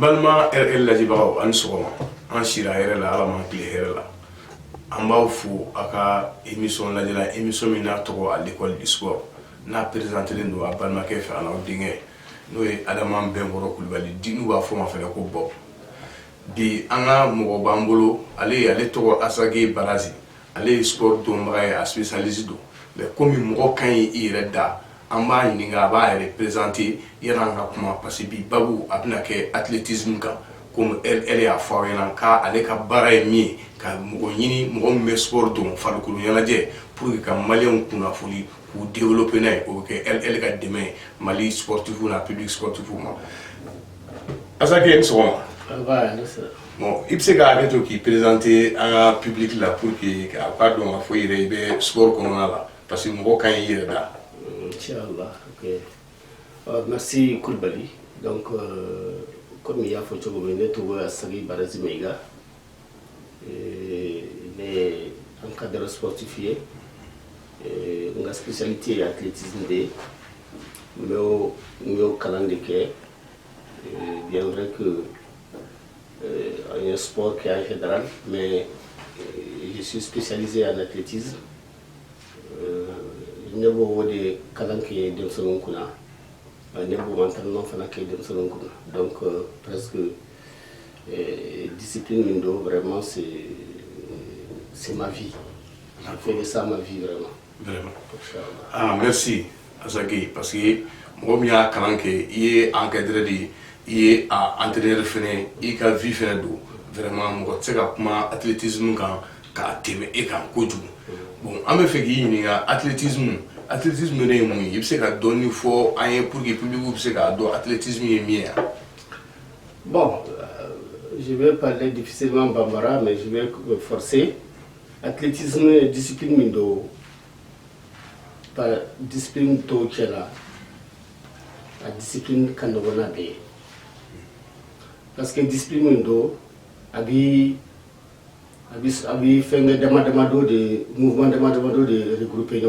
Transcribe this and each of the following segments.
balma RL la jibao an sogoma an shira yɛrɛ la ala man kile hɛrɛ la an b'aw fo a ka émission lajɛla émission min n'a tɔgɔ à l'école du sport n'a présentélen don a balimakɛ fɛ a n'aw denkɛ n'o ye Adama Bɛnkɔrɔ Kulibali di n'u b'a fɔ ma fɛnɛ ko Bob bi an ka mɔgɔ b'an bolo ale tɔgɔ Asage Barazi ale ye sport dɔnbaga ye a spécialiste don mais comme mɔgɔ kan ye i yɛrɛ da an b'a ɲininka a b'a yɛrɛ présenter yan'an ka kuma parce que bi babu a bɛna kɛ athlétisme kan comme elle y'a fɔ aw ɲɛna k'ale ka baara ye min ye ka mɔgɔ ɲini mɔgɔ min bɛ sport dɔn farikolo ɲɛnajɛ pour que ka maliyɛnw kunnafoni k'u développer n'a ye o bɛ kɛ elle ka dɛmɛ ye Mali sportif n'a public sportif ma Asake ni sɔgɔma. Bon, il se k'a hakɛ to k'i présenter an ka public la pour que a ka dɔn k'a fɔ i yɛrɛ i bɛ sport kɔnɔna la parce que mɔgɔ kan y'i yɛrɛ da. Inch'Allah, ok. Merci Kulibali. Donc, comme il y a fait tout le monde, Asage Barazi Meiga, il est encadreur sportifié, une spécialité athlétisme de, mais au calendrier, bien vrai que un sport qui est en général, mais je suis spécialisé en athlétisme. Nebo de kalanke dem salon kuna nebo mentalement fana ke dem salon kuna donc presque discipline mindo vraiment c'est ma vie. Je fais de ça ma vie vraiment. Ah merci Asage parce que moi mia kalanke i est encadré de i est entraîneur fene i ka vie fene do vraiment mo tse ka kuma athlétisme kan ka teme e kan kojugu. Bon, on me fait qu'il y a athlétisme n'est pas il se ka donner fort un pour que public se ka do athlétisme est mieux. Bon, je vais parler difficilement bambara mais je vais forcer. Athlétisme est discipline mindo par discipline to kela. La discipline kanobona be. Parce que discipline mindo abi fait des mouvements de regrouper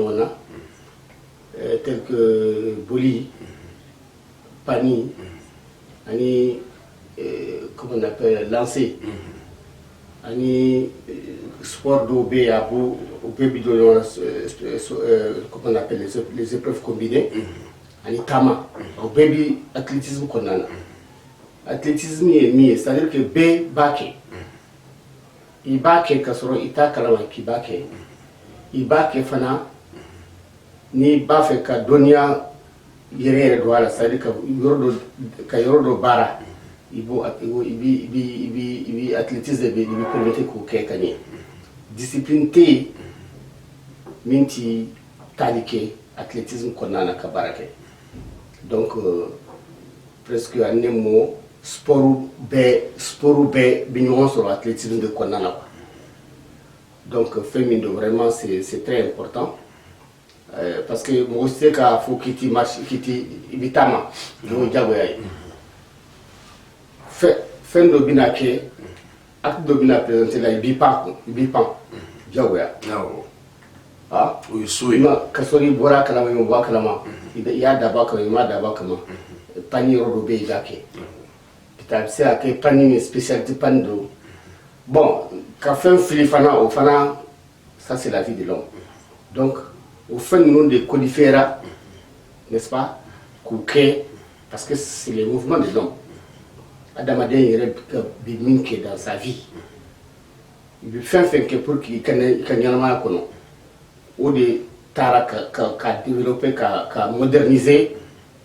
tels que Boli, Pani, comment on appelle, lancer, sport d'OB à bout, comment on appelle, les épreuves combinées, Tama, au baby athlétisme qu'on a. Athlétisme est mieux, c'est-à-dire que B, Baké. Ibake kasoro ita kalama kibake ibake fana ni bafe ka donia yere do ala sadi ka yorodo bara ibi athlétisme be ibi permettre ko ke kanye discipline te minti talike athlétisme konana ka barake donc presque un mot sport be bignon sur l'athlétisme de Konana. Donc féminin vraiment c'est très important parce que moi aussi quand faut quitter marche quitter ibitama do jagoyay fin do binake acte do bina présenter la bipan jagoya ah oui souhait ma kasori bora kala mo ba kala ma ya daba ko ma daba kama pani rodo be jake c'est à quel point une spécialité pando. Bon, quand on fait filifana au fana, ça c'est la vie de l'homme. Donc, au fin nous de coniféra, n'est-ce pas, couquet, parce que c'est le mouvement de l'homme. Adamadé il est dans sa vie. Il veut faire que pour qu'il y ait ou de tara qu'a développé, qu'a modernisé,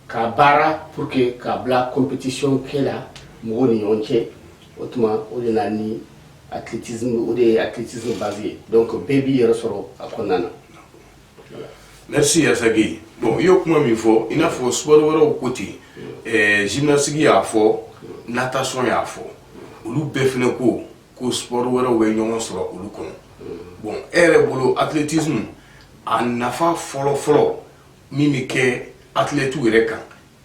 qu'a bara pour que la compétition qu'elle a. Moni onche autrement on a ni athlétisme ou des athlétisme basé donc baby resoro akonana. Merci Asage. Bon yo kuma mi fo ina fo sport woro côté gymnastique ya fo natation ya fo olu be fene ko sport woro we ñon soro olu kono bon ere bolo athlétisme an nafa folo mimi ke athlète were kan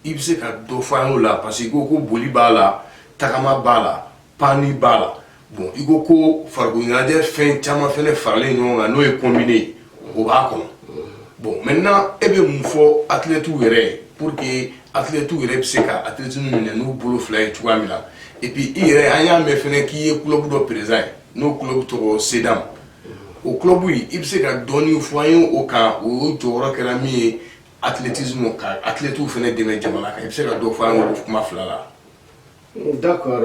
il se ka do fa la parce que ko boli bala takama bala pani bala bon igo ko fargo ngade fin chama fele farle nyonga no e combiné o ba ko bon maintenant ebe mu fo athlète were pour que athlète were se ka athlétisme ne no bolo fly tuamila et puis il y a un mec qui est club de présent no club to Sedam au club oui il se ka doni foyer au cas où jora kala mi athlétisme ka athlète fene de jamana ka il se ka do foyer au kuma flala. D'accord,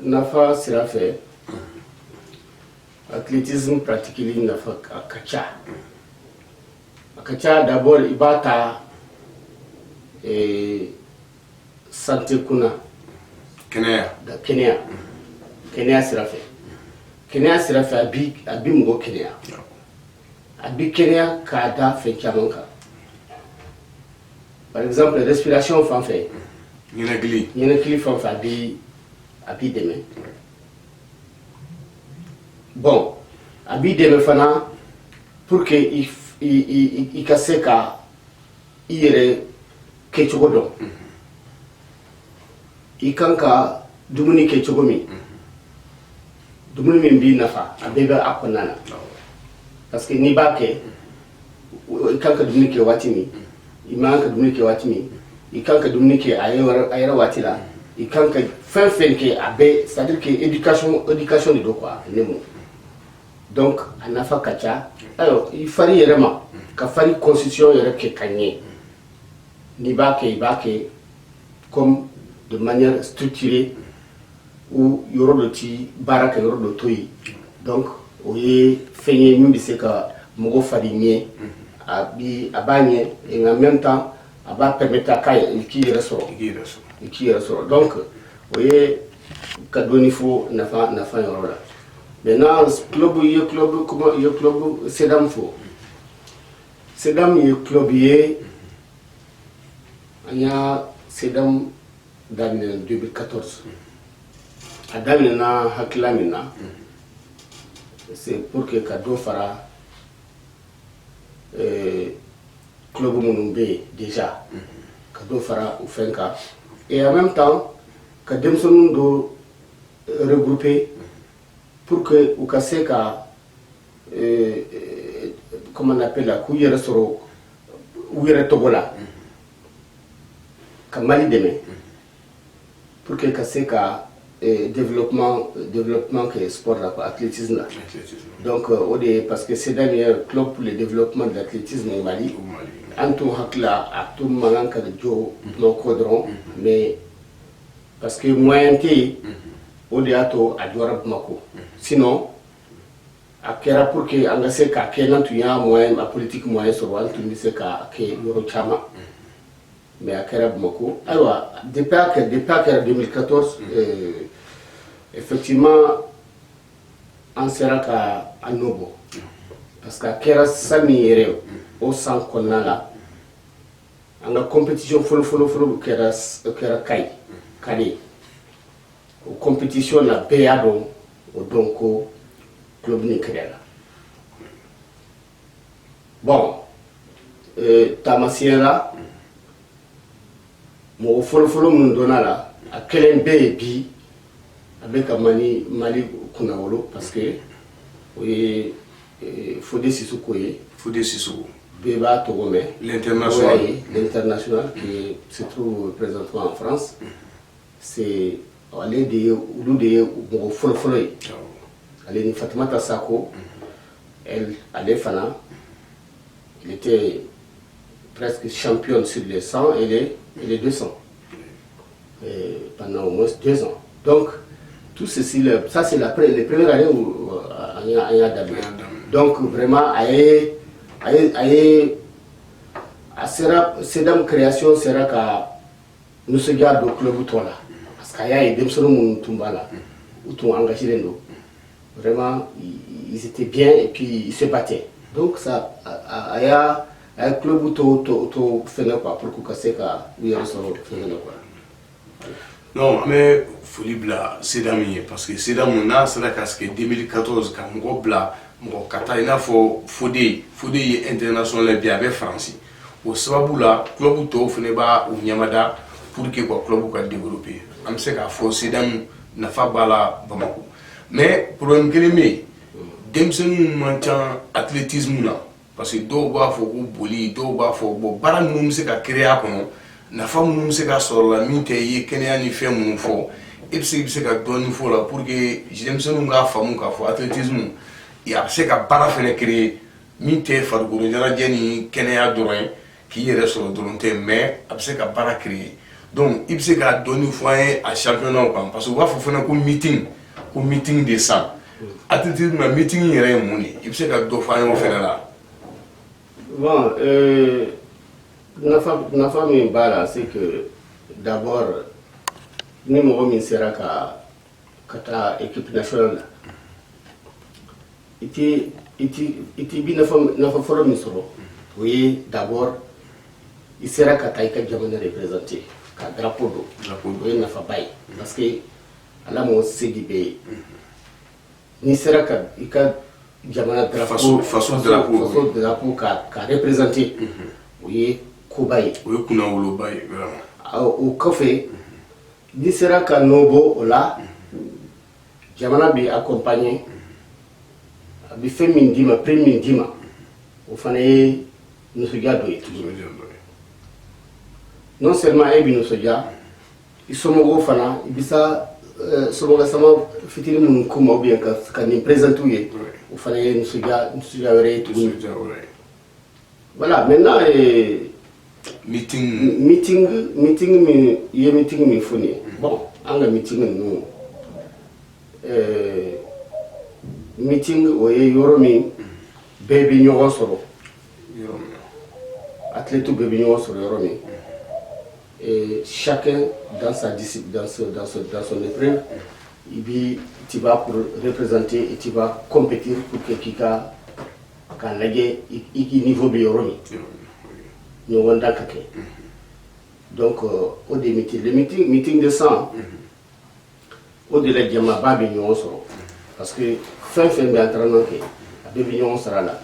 nafa sera fait. Athlétisme pratiqué nafa akacha. Akacha d'abord ibata et santé kuna. Kenya. Kenya. Kenya sera fait. Kenya sera fait abi mgo Kenya. Abi Kenya kada fait kamonka. Par exemple, respiration fan fait. Yenegli fan fait abi demain. Bon, abi demain fana pour que il casse ka ire kechogodon. I kanka dumuni kechogomi. Dumuni mimbi nafa abeba akonana. Parce que ni ba ke i kanka dumuni ke watimi. I manka dumuni ke watimi. I kanka dumuni ke ayera watila. I kanka fin ke abe, c'est-à-dire que éducation de do quoi, nemo. Donc anafa kacha. Alors, il fallait yérema ka fari constitution yére ke kanye. Ni ba ke comme de manière structurée où il y aura le petit barak et il y aura le toy. Donc, oui, fait nous c'est que mon farinier a bagné et en même temps a va permettre à qu'il qui ressort. Donc, oui, cadeau il faut n'a pas un maintenant club comment il club Sedam faut. Sedam il club il y a Sedam dans 2014. À Damina Haklamina, c'est pour que Kado Fara Club Mounumbe déjà, Kado Fara ou Fenka, et en même temps, Kademson do regrouper pour que Ukaseka, comment on appelle la couille restaurant, ou Togola, Kamali Deme. Pour que Kaseka développement que sport là, athlétisme là. Donc parce que c'est un club pour le développement de l'athlétisme au Mali. Antou hakla atou mananka de jo no codron mais parce que moyen té au diato adora mako. Sinon akera pour que angase ka kenan tu ya moyen la politique moyen sur wal tu se ka ke yoro chama. Mais à Kerabmoko, alors, depuis 2014, effectivement, on sera à Nobo. Parce qu'à Kera Sami au sang qu'on a là, en la compétition, follow, Kera Kai, Kali. Aux compétitions, la Béadon, au Donko, Club Nikrela. Bon, Tamasiera. Mon follow mon donala à quel bi avec Mali Kunawolo parce que oui Fodé Sissoukoye Beba Togome l'international qui se trouve présentement en France c'est aller de mon follow aller ni Fatimata Sako elle allait Fana il était presque championne sur les 100 et les 200 pendant au moins 2 ans. Donc, tout ceci, ça c'est les premières années où il y a d'abord. Donc, vraiment, Sedam création sera que nous se gardons au club ou toi là. Parce qu'il y a des personnes qui sont là, où ils ont engagé les nous. Vraiment, ils étaient bien et puis ils se battaient. Donc, ça, il y a un club où tu fais quoi pour que ça non mais folie bla Sedam parce que Sedam on a c'est là que 2014 quand on bla mon Kataina Fodé international bien avec France au sababula club où tu fais ba ou Nyamada pour que quoi club soit développé am c'est qu'à faut Sedam na fa bala Bamako mais problème que les demsen mantan athlétisme là parce que do ba fo ko boli do ba fo bo bara num se ka créer kono na fa num se ka soro la min te yi kenya ni fe mun fo bɛ se ka dɔɔni fɔ o la pour que denmisɛnninw k'a faamu k'a fɔ athlétisme a bɛ se ka baara fɛnɛ créer min tɛ farikolo ɲɛnajɛ ni kɛnɛya dɔrɔn ye k'i yɛrɛ sɔrɔ dɔrɔn tɛ mais a bɛ se ka baara créer donc i bɛ se ka dɔɔni fɔ an ye a championnat kan parce que u b'a fɔ fɛnɛ ko meeting de sang athlétisme na meeting yɛrɛ ye mun de i bɛ se ka dɔ fɔ an ye o fɛnɛ la. Bon, nafa min b'a la c'est que d'abord ni mɔgɔ min sera ka taa équipe nationale la i bi nafa fɔlɔ min sɔrɔ o ye d'abord i sera ka taa i ka jamana représenter ka drapeau don o ye nafaba ye parce que ala m'o se di bɛɛ ye n'i sera ka i ka jamana drapeau faso drapeau ka représenter o ye koba ye o ye kunnawoloba ye vraiment o kɔfɛ n'i sera ka nɔ bɔ o la jamana b'i accompagner a bɛ fɛn min d'i ma prix min d'i ma o fana ye nisɔndiya dɔ ye non seulement e bɛ nisɔndiya i somɔgɔw fana i bɛ sa somɔgɔsama fitinin minnu k'u ma ou bien ka nin présenter u ye o fana ye nisɔndiya wɛrɛ ye tuguni voilà maintenant meeting min i ye meeting min fɔ nin ye bon an ka meeting ninnu meeting o ye yɔrɔ min bɛɛ bɛ ɲɔgɔn sɔrɔ athlètes bɛɛ bɛ ɲɔgɔn sɔrɔ yɔrɔ min chacun dans sa discipline dans son épreuve tu vas pour représenter et tu vas compétir pour que k'i ka lajɛ i k'i niveau bɛ yɔrɔ min ɲɔgɔn dan ka kɛ donc o de le meeting de sang o de la jamaba bɛ ɲɔgɔn sɔrɔ parce que fɛn fɛn bɛ entraînement kɛ a bɛɛ bɛ ɲɔgɔn sɔrɔ a la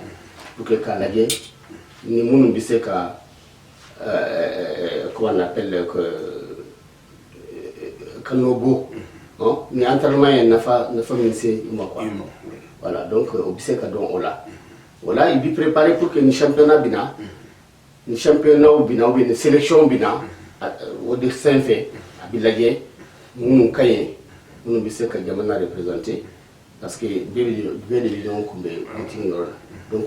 pour que k'a lajɛ ni minnu bɛ se ka comment on appelle ka nɔ bɔ ni entraînement ye nafa min se i ma quoi voilà donc o bɛ se ka dɔn o la i bɛ préparer pour que ni championnat bɛ na ni championnat bɛ na ou bien ni sélection bɛ na o de sanfɛ a bɛ lajɛ minnu ka ɲi minnu bɛ se ka jamana représenter parce que bɛɛ de bɛ ɲɔgɔn kunbɛn meeting yɔrɔ la donc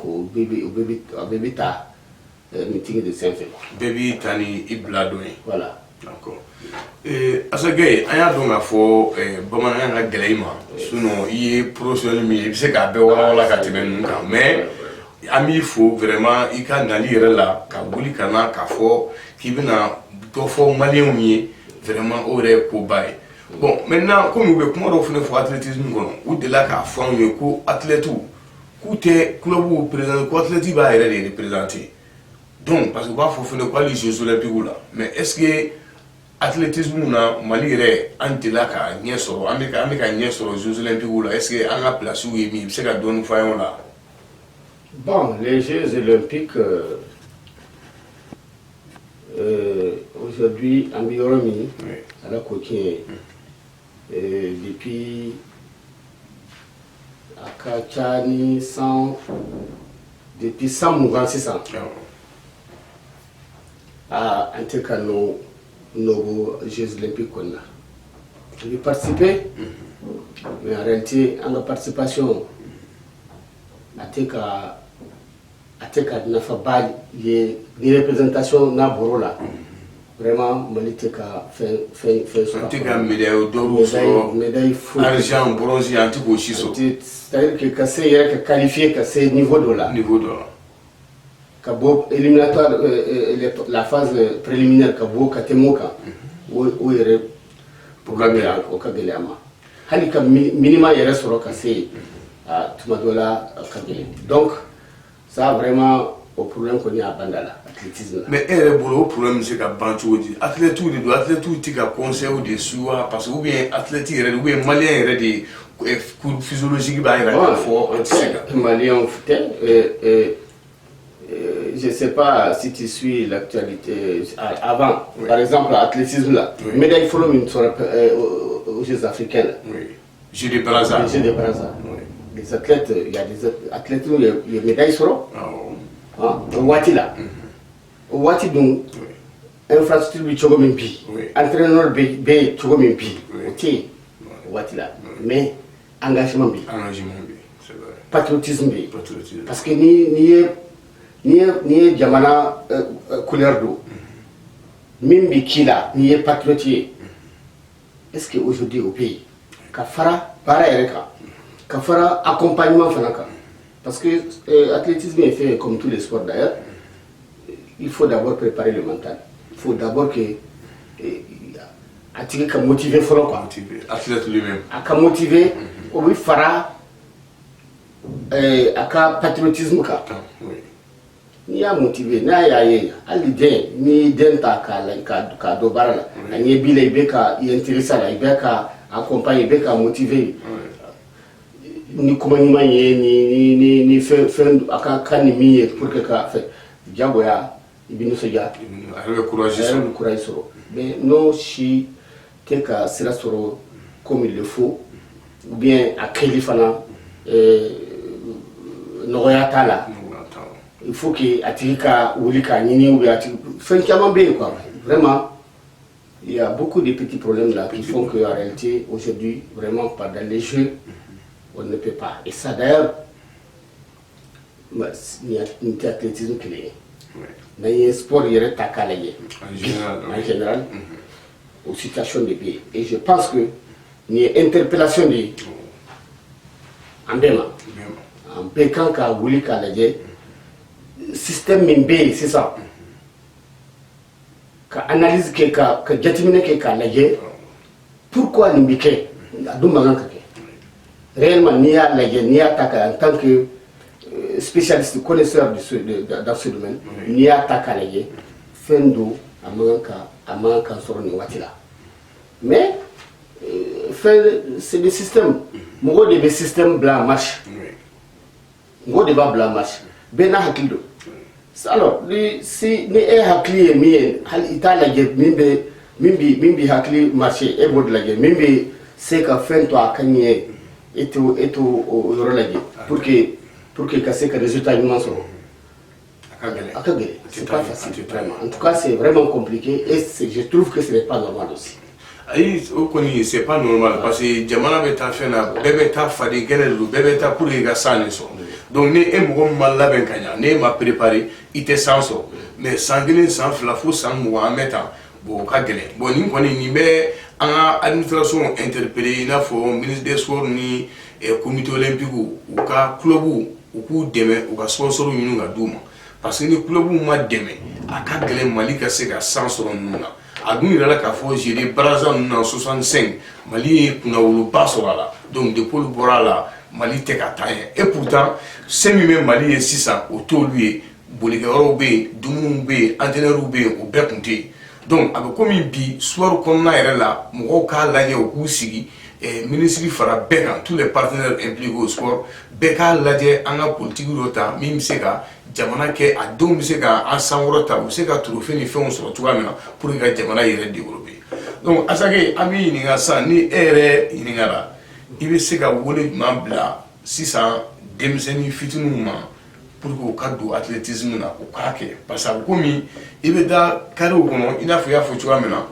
a bɛɛ bɛ taa meeting de sanfɛ. Bɛɛ b'i ta ni i bila dɔ ye. Voilà. D'accord. Asage an y'a dɔn k'a fɔ bamanankan ka gɛlɛn i ma sinon i ye professionnel min ye i bɛ se k'a bɛɛ walawala ka tɛmɛ ninnu kan mais an b'i fo vraiment i ka nali yɛrɛ la ka wuli ka na k'a fɔ k'i bɛna dɔ fɔ maliyɛnw ye vraiment o yɛrɛ ye koba ye. Bon maintenant komi u bɛ kuma dɔw fana fɔ athlétisme kɔnɔ u delila k'a fɔ anw ye ko athlètes k'u tɛ club présenter ko athlète b'a yɛrɛ de représenter donc parce que u b'a fɔ fana ko hali jeux olympiques la mais est ce que athlétisme na Mali yɛrɛ an delila ka ɲɛ sɔrɔ an bɛ ka ɲɛ sɔrɔ jeux olympiques la est ce que an ka place ye min i bɛ se ka dɔɔni fɔ an ye o la. Bon, les Jeux olympiques aujourd'hui en Bioromi, à la coquine, depuis Akachani 100, depuis 100 mouvements 600, à Antekano, nos Jeux olympiques qu'on a. J'ai participé, mais en réalité, en la participation, ateka nafa ba ye ni représentation na borola vraiment Mali teka fait ateka médaille d'or so médaille argent bronze antiko chiso c'est-à-dire que cassé hier que qualifié cassé niveau dollar kabo éliminatoire la phase préliminaire kabo katemoka o yere programme o kagelama hali ka minima yere soro cassé à tumadola kagele donc ça vraiment au problème qu'on y a bandala athlétisme. Mais elle est pour le problème c'est qu'à bantu dit athlète ou de athlète ou tika conseil ou des soins parce que ou bien athlète ou bien malien des cours physiologiques ba ira fort malien je sais pas si tu suis l'actualité avant par exemple l'athlétisme là médaille follow aux Jeux africains oui Jeux de Brazza les athlètes, il y a des athlètes où il y a médailles sur au Wati là. Au Wati donc, infrastructure de Chogomimpi, entraîneur B Chogomimpi, te waati la mais engagement bi c'est vrai patriotisme bi parce que ni ye jamana couleur do min bi kila ni ye patriote est-ce que aujourd'hui au pays ka fara para yɛrɛ kan ka fara accompagnement fana kan parce que athlétisme est fait comme tous les sports d'ailleurs il faut d'abord préparer le mental il faut d'abord que a tigi ka motiver fɔlɔ quoi athlète lui-même a ka motiver o bi fara a ka patriotisme kan n'i y'a motiver n'a y'a ye hali den n'i den ta k'a dɔ baara la ani ye bi la i bɛ ka i intéressé a la i bɛ ka accompagner i bɛ ka motiver ni kuma ɲuman ye ni fɛn a ka kan ni min ye pour que ka fɛ jagoya i bɛ nisɔndiya a bɛ courage sɔrɔ mais n'o si tɛ ka sira sɔrɔ comme il le faut ou bien a kɛli fana nɔgɔya t'a la il faut que a tigi ka wuli k'a ɲini ou bien a tigi fɛn caman bɛ yen quoi vraiment il y a beaucoup de petits problèmes là qui font que en réalité aujourd'hui vraiment pendant les jeux on ne peut pas et ça d'ailleurs ni tɛ athlétisme kelen ye n'an ye sport yɛrɛ ta k'a lajɛ en général aux situations de bɛ et je pense que nin ye interpellation de ye an bɛɛ ma an bɛɛ kan ka wuli k'a lajɛ système min bɛ yen sisan ka analyse kɛ ka jateminɛ kɛ k'a lajɛ pourquoi nin bɛ kɛ a dun man kan ka kɛ réellement n'i y'a lajɛ n'i y'a ta k'a en tant que spécialiste connaisseur dans ce domaine n'i y'a ta k'a lajɛ fɛn do a man kan sɔrɔ nin waati la mais c'est des systèmes mɔgɔw de bɛ système bila en marche mɔgɔw de b'a bila en marche bɛɛ n'a hakili don alors ni e hakili ye min ye hali i t'a lajɛ min bi hakili marché e b'o de lajɛ min bɛ se ka fɛn to a ka ɲɛ e t'o o yɔrɔ lajɛ pour que ka se ka résultat ɲuman sɔrɔ a ka gɛlɛn c'est pas facile vraiment en tout cas c'est vraiment compliqué et je trouve que ce n'est pas normal aussi ayi o kɔni c'est pas normal parce que jamana bɛ taa fɛn na bɛɛ bɛ taa faden kɛnɛ de don bɛɛ bɛ taa pour que ka san de sɔrɔ donc ni e mɔgɔ min ma labɛn ka ɲa n'e ma préparer i tɛ san sɔrɔ mais san kelen san fila fo san mugan an bɛ tan bon o ka gɛlɛn bon nin kɔni nin bɛ an ka administration interpellé i n'a fɔ ministre des sports ni comité olympique u ka club u k'u dɛmɛ u ka sponsor ɲini ka d'u ma parce que ni club ma dɛmɛ a ka gɛlɛn Mali ka se ka san sɔrɔ ninnu na a dun yɛrɛ la k'a fɔ Jere Baraza ninnu na 65 Mali ye kunnawoloba sɔrɔ a la donc depuis olu bɔra a la Mali tɛ ka taa ɲɛ et pourtant se min bɛ Mali ye sisan o t'olu ye bolikɛyɔrɔw bɛ yen dumuniw bɛ yen entraîneurs bɛ yen o bɛɛ tun tɛ yen donc a bɛ komi bi sport kɔnɔna yɛrɛ la mɔgɔw k'a lajɛ u k'u sigi ministre fara bɛɛ kan tous les partenaires impliqués au sport bɛɛ k'a lajɛ an ka politique dɔ ta min bɛ se ka jamana kɛ a denw bɛ se ka an sankɔrɔ ta u bɛ se ka trophée ni fɛnw sɔrɔ cogoya min na pour que ka jamana yɛrɛ développer donc Asake an bɛ ɲininka sisan ni e yɛrɛ ɲininkara i bɛ se ka wele jumɛn bila sisan denmisɛnnin fitininw ma pour que u ka don athlétisme na u k'a kɛ parce que a bɛ komi i bɛ da kariw kɔnɔ i n'a fɔ i y'a fɔ cogoya min na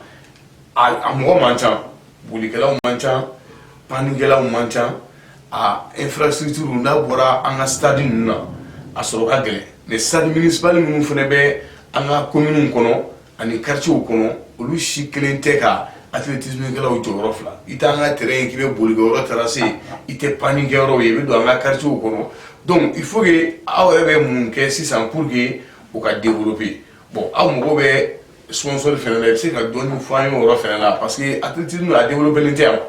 a mɔgɔ man ca bolikɛlaw man ca panikɛlaw man ca a infrastructure n'a bɔra an ka stade ninnu na a sɔrɔ ka gɛlɛn mais stade municipal minnu fana bɛ an ka communes kɔnɔ ani quartiers kɔnɔ olu si kelen tɛ ka athlétisme kɛlaw jɔyɔrɔ fila i t'an ka terrain k'i bɛ bolikɛyɔrɔ tracer i tɛ panikɛyɔrɔ ye i bɛ don an ka quartiers kɔnɔ donc il faut que aw yɛrɛ bɛ mun kɛ sisan pour que u ka développer bon aw mago bɛ sponsor fana la i bɛ se ka dɔɔni fɔ an ye o yɔrɔ fana la parce que athlétisme a développé len tɛ yan.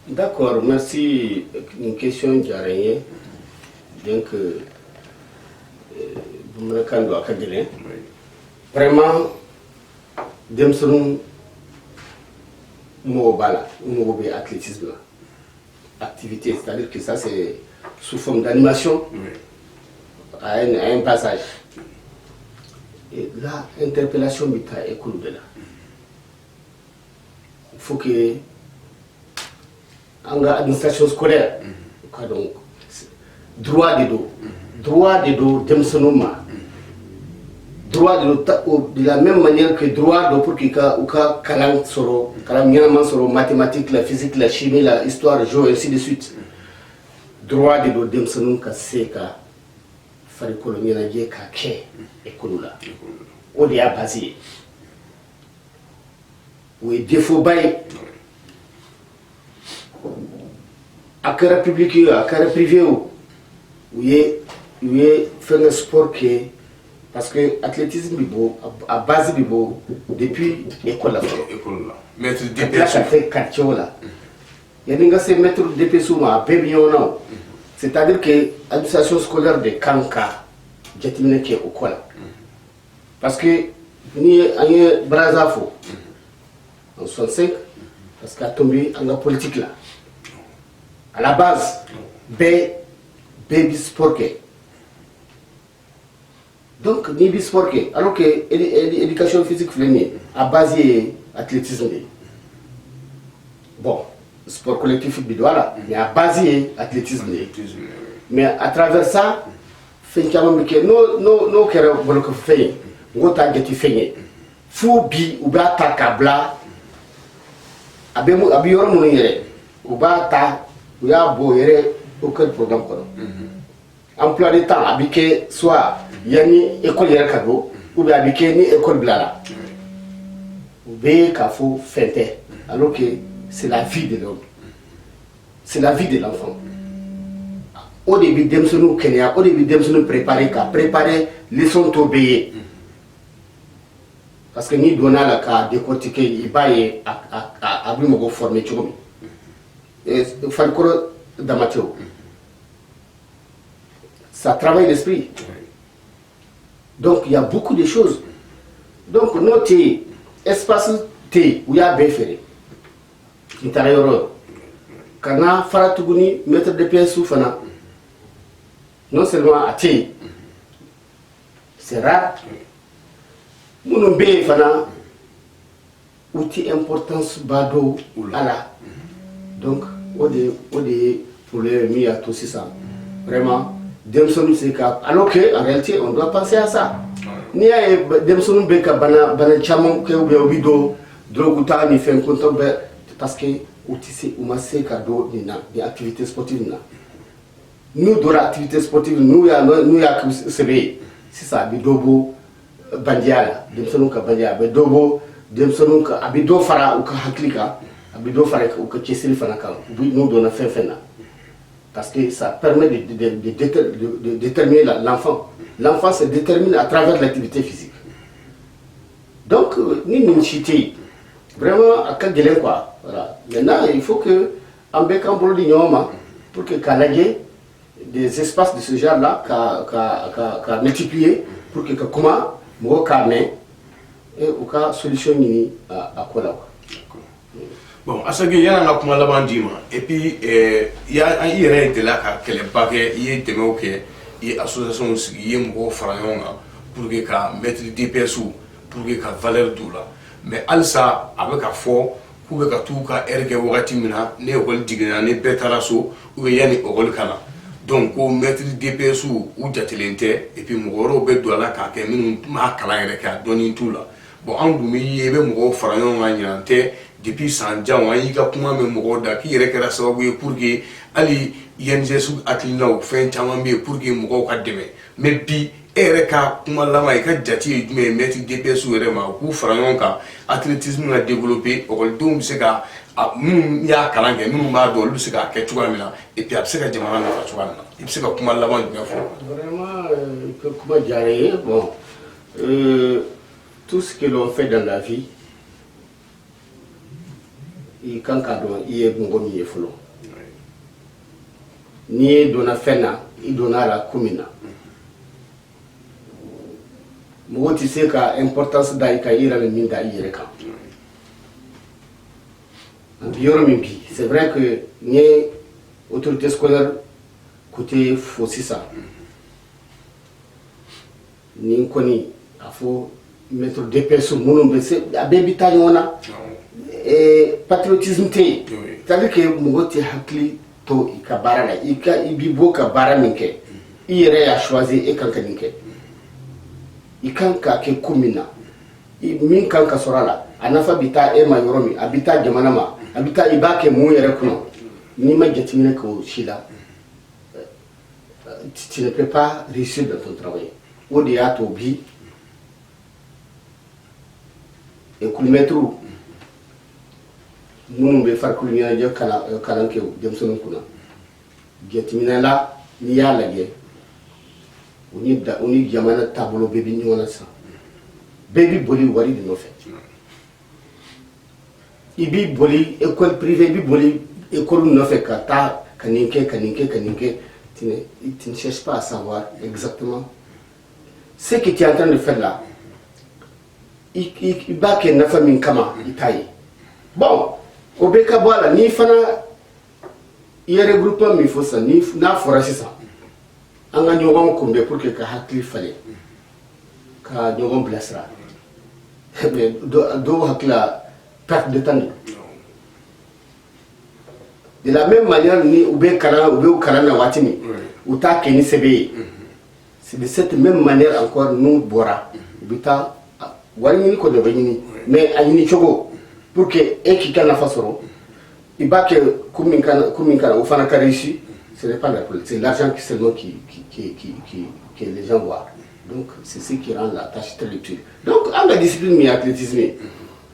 D'accord, merci. Une question diyara n ye donc bamanankan don a ka gɛlɛn vraiment denmisɛnninw mago b'a la u mago bɛ athlétisme la activité c'est-à-dire que ça c'est sous forme d'animation à un passage et là interpellation bɛ taa école de la il faut que en administration scolaire donc droit de dos denmisɛnninw ma droit de la même manière que droit pour qu'il y ait kalang soro, mathématiques, la physique, la chimie, la histoire, géo, et ainsi de suite. Droit de l'odemsonum ka seka fari colonie na je ka ke ekolula. O de a basé. Ou défaut bay. À caractère public, à caractère privé, où est fait un sport qui parce que l'athlétisme bibo à base bibo depuis l'école là. Maître DPS. Là, ça fait quartier là. Il y a des gens qui maître DPS ou à Bébion. C'est-à-dire que l'administration scolaire de Kanka, j'ai terminé qui est au coin. Parce que ni un Brazafo en 65, parce qu'il a tombé en la politique là. À la base, baby sport. Donc, ni sport. Alors que l'éducation physique à base athlétisme. Bon, sport collectif, mais à base athlétisme. Mais à travers ça, fait que nos kéré boloko fait, ngota geti fait. Fou bi ou ba ta kabla, abi yor mo yere, ou ba ta ou ya bo yere aucun programme quoi. Emploi de temps habité soit yani école yere kado ou bien habité ni école blala. Ou be ka fo fente alors que c'est la vie de l'homme. C'est la vie de l'enfant. Au début d'Emsonou Kenya, au début d'Emsonou préparer les sons obéis. Parce que ni donna la ka décortiquer, il va y à me former tout. Et il faut encore d'amateurs. Ça travaille l'esprit. Donc il y a beaucoup de choses. Donc notre espace T où il y a bien fait. Intérieur. Kana faratuguni maître de pièces ou fana. Non seulement à T, c'est rare. Mon bé fana outil importance bado ala. Donc au pour les mis à tout ça. Vraiment. Demson c'est cap. Alors que en réalité on doit penser à ça. Ni a Demson beka bana chamon que ou bido droguta ni fait un compte parce que outil ou massé cadeau des activités sportives. Nous dans l'activité sportive nous ya c'est ça bidobo bandiala Demson ka bandiala bidobo Demson ka abido fara ou ka haklika abido fara ou ka chesel fana ka nous donne fait na. Parce que ça permet de déterminer l'enfant. L'enfant se détermine à travers l'activité physique. Donc, nous chité vraiment à quel délai quoi. Voilà. Maintenant, il faut que en bécambolo d'ignoma pour que Kanagé des espaces de ce genre-là qu'a multiplié pour que comment moi carnet et au cas solution mini à quoi là. Bon, asage yana na kuma laban dima et puis ya an yere de la ka kele bague yi temo ke yi association sigi mo farayonga pour que ka mettre DPS pour que ka valeur doula mais alsa avec a fo pour que ka tout ka erge wakati mina ne école digna ne betaraso ou yani école kana donc ko mettre DPS ou jatelente et puis mo goro be dola ka ke min ma kala yere ka doni tout là bon en dumi yebe mo farayonga nyante depuis Sanjan, on y a comment me moda qui récupère ça pour que Ali Yenzesu Atlina ou fin Chamambi pour que Moko Kademe. Mais puis, Ereka, Kumalama et Kadjati, mais mettre des pièces ou Rema ou Franonka, athlétisme a développé, au Dom Sega, à Mouya Kalange, Moumado, Lucega, Ketuamina, et puis Abseka Jamana Fatuana. Il sait pas comment l'avant du Vraiment, comment dire, bon, tout ce que l'on fait dans la vie, et quand il est bon, il est flot. Ni donna fena, il donna la commune. Moi, tu sais qu'à importance d'Aïkaïra, le mine d'Aïreka. C'est vrai que les autorités scolaires côté faussé ça. Ni koni, il faut mettre des personnes, à baby taillona. Et patriotisme c'est-à-dire que Mugoti Hakli to Ikabara, Ibibo Kabara Minke, Ire a choisi et Kankanike. i kan ka kɛ ko min na min kan ka sɔrɔ a la a nafa bɛ taa e ma yɔrɔ min a bɛ taa jamana ma a bɛ taa i b'a kɛ mun yɛrɛ kɔnɔ n'i ma jateminɛ kɛ o si la tu ne peux pas réussir dans ton travail o de y'a to bi économètre minnu bɛ farikolo ɲɛnajɛ kalan kɛ denmisɛnninw kunna jateminɛ la n'i y'a lajɛ o ni jamana taabolo bɛɛ bɛ ɲɔgɔn na sisan bɛɛ bɛ boli wari de nɔfɛ i bɛ boli école privée i bɛ boli école nɔfɛ ka taa ka nin kɛ ka nin kɛ ka nin kɛ tu ne cherches pas à savoir exactement ce que tu es en train de faire là i b'a kɛ nafa min kama i t'a ye bon o bɛ ka bɔ a la n'i fana i ye regroupement min fɔ sisan n'a fɔra sisan an ka ɲɔgɔn kunbɛn pour que ka hakili falen ka ɲɔgɔn bilasira dɔw hakili la perte de temps de la même manière ni u bɛ kalan na waati min u t'a kɛ ni sɛbɛn ye c'est de cette même manière encore n'u bɔra u bɛ taa wari ɲini kɔni o bɛ ɲini mais a ɲini cogo pour que e k'i ka nafa sɔrɔ i b'a kɛ ko min kana o fana ka réussir ce n'est pas la politique c'est l'argent seulement que les gens voient donc c'est ce qui rend la tâche très utile donc an ka discipline min ye athlétisme ye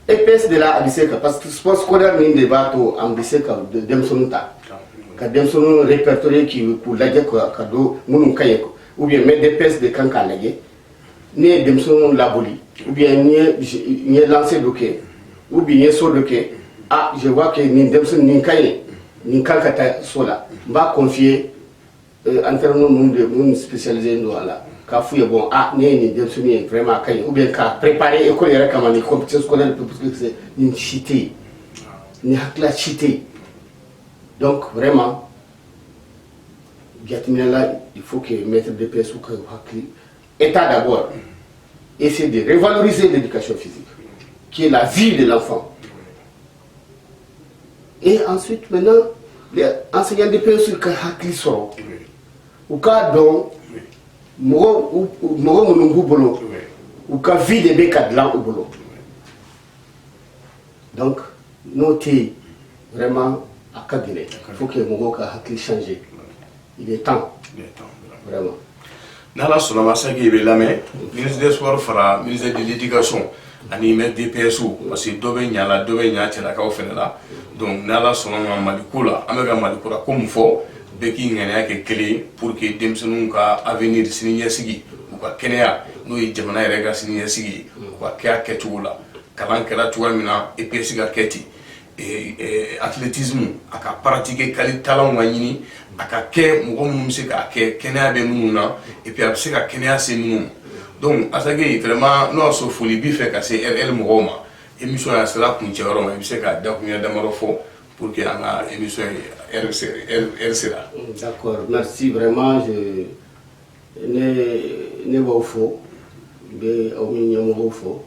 EPS de la a bɛ se ka parce que sport scolaire min de b'a to an bɛ se ka denmisɛnninw ta ka denmisɛnninw répertorier k'u lajɛ ka don minnu ka ɲi ou bien mais DPS de kan k'a lajɛ ne ye denmisɛnninw laboli ou bien n ye lancer dɔ kɛ ou bien n ye so dɔ kɛ ah je vois que nin denmisɛnnin nin ka ɲi nin kan ka taa so la n b'a confier entraîneur minnu spécialisé don a la k'a f'u ye bon ah ne ye nin denmisɛnnin ye vraiment a ka ɲi ou bien k'a préparer école yɛrɛ kama ni compétition scolaire parce que nin si tɛ yen nin hakilila si tɛ yen donc vraiment jateminɛ la il faut que maître DPS ka hakili état d'abord essayer de revaloriser l'éducation physique qui est la vie de l'enfant et ensuite maintenant les enseignants DPS ka hakili sɔrɔ u k'a dɔn mɔgɔ minnu b'u bolo u ka vie de bɛ ka dilan u bolo donc n'o tɛ yen vraiment a ka gɛlɛn il faut que mɔgɔw ka hakili changer il est temps vraiment. N'ala sɔnna ma sa k'i bɛ lamɛn ministre des sports fara ministre de l'éducation ani maître DPS parce que dɔ bɛ ɲa la dɔ bɛ ɲa cɛlakaw fɛnɛ la donc n'ala sɔnna ma Maliko la an bɛ ka Maliko la ko mun fɔ bɛɛ k'i ŋaniya kɛ kelen ye pour que denmisɛnninw ka avenir sini ɲɛsigi u ka kɛnɛya n'o ye jamana yɛrɛ ka sini ɲɛsigi ye u ka kɛ a kɛcogo la kalan kɛra cogoya min na EPS ka kɛ ten athlétisme a ka pratiquer kali talents ka ɲini a ka kɛ mɔgɔ minnu bɛ se k'a kɛ kɛnɛya bɛ minnu na et puis a bɛ se ka kɛnɛya se minnu ma donc Asake vraiment n'o y'a sɔrɔ foli b'i fɛ ka se RL mɔgɔw ma émission a sera kuncɛ yɔrɔ ma i bɛ se ka dakuruɲɛ damadɔ fɔ pour que an ka émission R sera. D'accord, merci vraiment ne b'aw fɔ n bɛ aw ni ɲɛmɔgɔw fɔ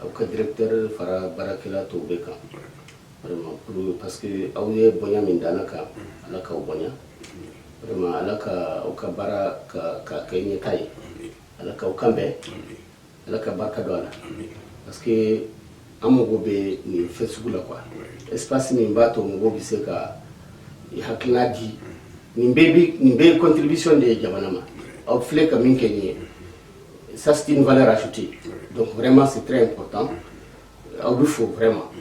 aw ka directeur fara baarakɛla tɔw bɛɛ kan vraiment parce que aw ye bonya min da ala kan ala k'aw bonya vraiment ala ka aw ka baara ka kɛ ɲɛta ye ala k'aw kanbɛn ala ka barika don a la parce que an mago bɛ nin fɛn sugu la quoi espace min b'a to mɔgɔw bɛ se ka hakilina di nin bɛɛ ye contribution de ye jamana ma aw filɛ ka min kɛ nin ye ça c'est une valeur ajoutée donc vraiment c'est très important aw bɛ fo vraiment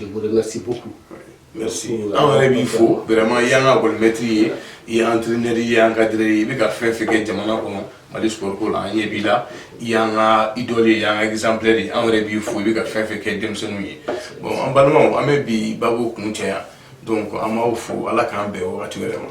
je vous remercie beaucoup. Merci. An yɛrɛ b'i fo vraiment i y'an ka école-maître ye i ye entraîneur ye i ye encadreur ye i bɛ ka fɛn fɛn kɛ jamana kɔnɔ Mali sport ko la an ɲɛ b'i la i y'an ka idole ye i y'an ka exemplaire ye an yɛrɛ b'i fo i bɛ ka fɛn fɛn kɛ denmisɛnninw ye bon an balimaw an bɛ bi baabu kun cɛ yan donc an b'aw fo ala k'an bɛn wagati wɛrɛ ma.